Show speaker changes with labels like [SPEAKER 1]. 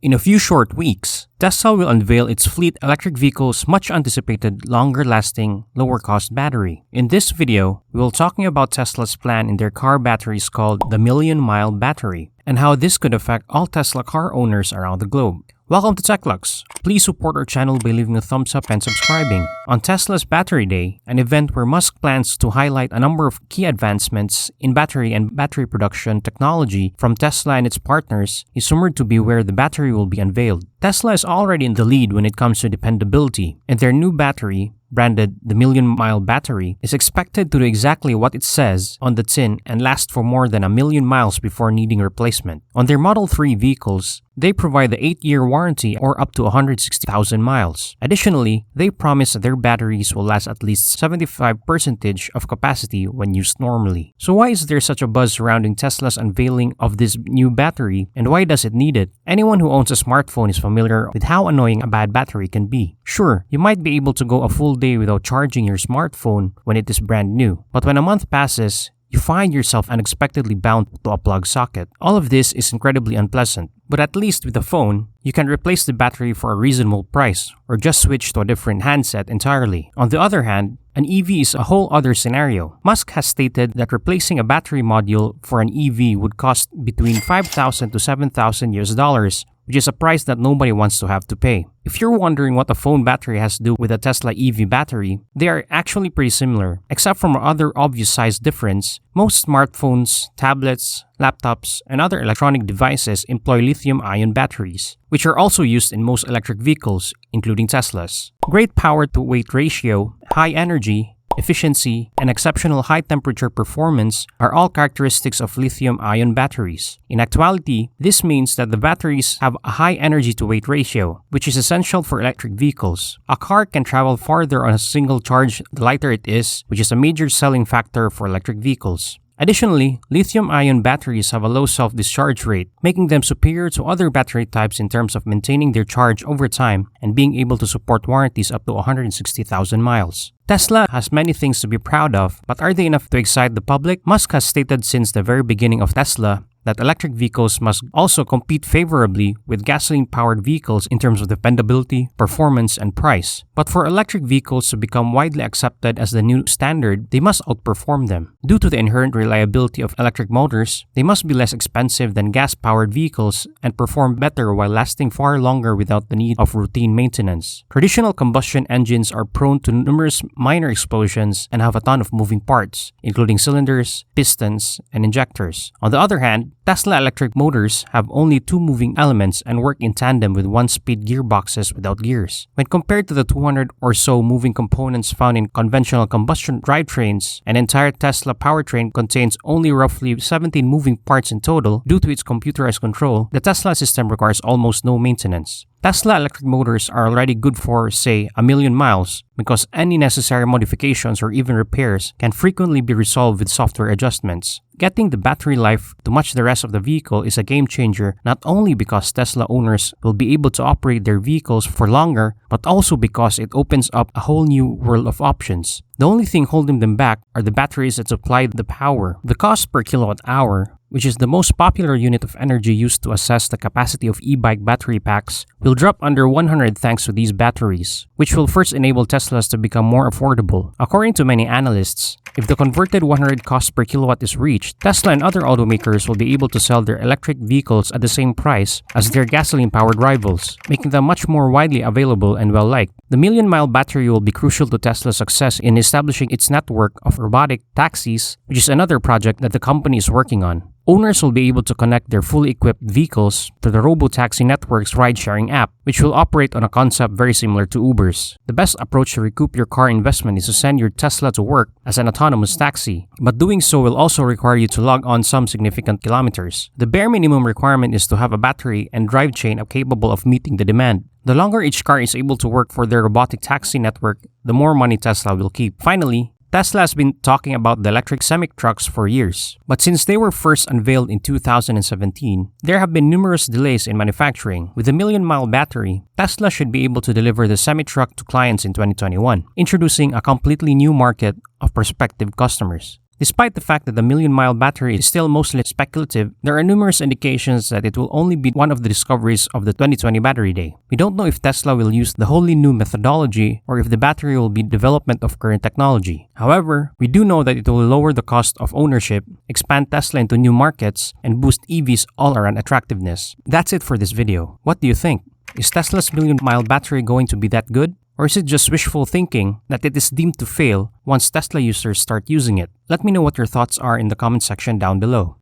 [SPEAKER 1] In a few short weeks, Tesla will unveil its fleet electric vehicle's much anticipated longer-lasting, lower-cost battery. In this video, we will be talking about Tesla's plan in their car batteries called the Million Mile Battery, and how this could affect all Tesla car owners around the globe. Welcome to TechLux. Please support our channel by leaving a thumbs up and subscribing. On Tesla's Battery Day, an event where Musk plans to highlight a number of key advancements in battery and battery production technology from Tesla and its partners, is rumored to be where the battery will be unveiled. Tesla is already in the lead when it comes to dependability, and their new battery, branded the Million Mile Battery, is expected to do exactly what it says on the tin and last for more than 1,000,000 miles before needing replacement. On their Model 3 vehicles, they provide the 8-year warranty or up to 160,000 miles. Additionally, they promise that their batteries will last at least 75% of capacity when used normally. So why is there such a buzz surrounding Tesla's unveiling of this new battery, and why does it need it? Anyone who owns a smartphone is familiar with how annoying a bad battery can be. Sure, you might be able to go a full day without charging your smartphone when it is brand new, but when a month passes, you find yourself unexpectedly bound to a plug socket. All of this is incredibly unpleasant, but at least with a phone, you can replace the battery for a reasonable price or just switch to a different handset entirely. On the other hand, an EV is a whole other scenario. Musk has stated that replacing a battery module for an EV would cost between $5,000 to $7,000 which is a price that nobody wants to have to pay. If you're wondering what a phone battery has to do with a Tesla EV battery, they are actually pretty similar. Except for other obvious size difference, most smartphones, tablets, laptops, and other electronic devices employ lithium-ion batteries, which are also used in most electric vehicles, including Tesla's. Great power-to-weight ratio, high energy, efficiency, and exceptional high-temperature performance are all characteristics of lithium-ion batteries. In actuality, this means that the batteries have a high energy-to-weight ratio, which is essential for electric vehicles. A car can travel farther on a single charge the lighter it is, which is a major selling factor for electric vehicles. Additionally, lithium-ion batteries have a low self-discharge rate, making them superior to other battery types in terms of maintaining their charge over time and being able to support warranties up to 160,000 miles. Tesla has many things to be proud of, but are they enough to excite the public? Musk has stated since the very beginning of Tesla that electric vehicles must also compete favorably with gasoline-powered vehicles in terms of dependability, performance, and price. But for electric vehicles to become widely accepted as the new standard, they must outperform them. Due to the inherent reliability of electric motors, they must be less expensive than gas-powered vehicles and perform better while lasting far longer without the need of routine maintenance. Traditional combustion engines are prone to numerous minor explosions and have a ton of moving parts, including cylinders, pistons, and injectors. On the other hand, Tesla electric motors have only two moving elements and work in tandem with one-speed gearboxes without gears. When compared to the 200 or so moving components found in conventional combustion drivetrains, an entire Tesla powertrain contains only roughly 17 moving parts in total. Due to its computerized control, the Tesla system requires almost no maintenance. Tesla electric motors are already good for, say, 1,000,000 miles because any necessary modifications or even repairs can frequently be resolved with software adjustments. Getting the battery life to match the rest of the vehicle is a game changer, not only because Tesla owners will be able to operate their vehicles for longer, but also because it opens up a whole new world of options. The only thing holding them back are the batteries that supply the power. The cost per kilowatt hour, which is the most popular unit of energy used to assess the capacity of e-bike battery packs, will drop under 100 thanks to these batteries, which will first enable Teslas to become more affordable. According to many analysts, if the converted 100 cost per kilowatt is reached, Tesla and other automakers will be able to sell their electric vehicles at the same price as their gasoline-powered rivals, making them much more widely available and well-liked. The Million Mile Battery will be crucial to Tesla's success in establishing its network of robotic taxis, which is another project that the company is working on. Owners will be able to connect their fully equipped vehicles to the Robotaxi network's ride-sharing app, which will operate on a concept very similar to Uber's. The best approach to recoup your car investment is to send your Tesla to work as an autonomous taxi, but doing so will also require you to log on some significant kilometers. The bare minimum requirement is to have a battery and drive chain capable of meeting the demand. The longer each car is able to work for their robotic taxi network, the more money Tesla will keep. Finally, Tesla has been talking about the electric semi-trucks for years, but since they were first unveiled in 2017, there have been numerous delays in manufacturing. With the Million Mile Battery, Tesla should be able to deliver the semi-truck to clients in 2021, introducing a completely new market of prospective customers. Despite the fact that the million-mile battery is still mostly speculative, there are numerous indications that it will only be one of the discoveries of the 2020 Battery Day. We don't know if Tesla will use the wholly new methodology or if the battery will be development of current technology. However, we do know that it will lower the cost of ownership, expand Tesla into new markets, and boost EVs all-around attractiveness. That's it for this video. What do you think? Is Tesla's million-mile battery going to be that good? Or is it just wishful thinking that it is deemed to fail once Tesla users start using it? Let me know what your thoughts are in the comment section down below.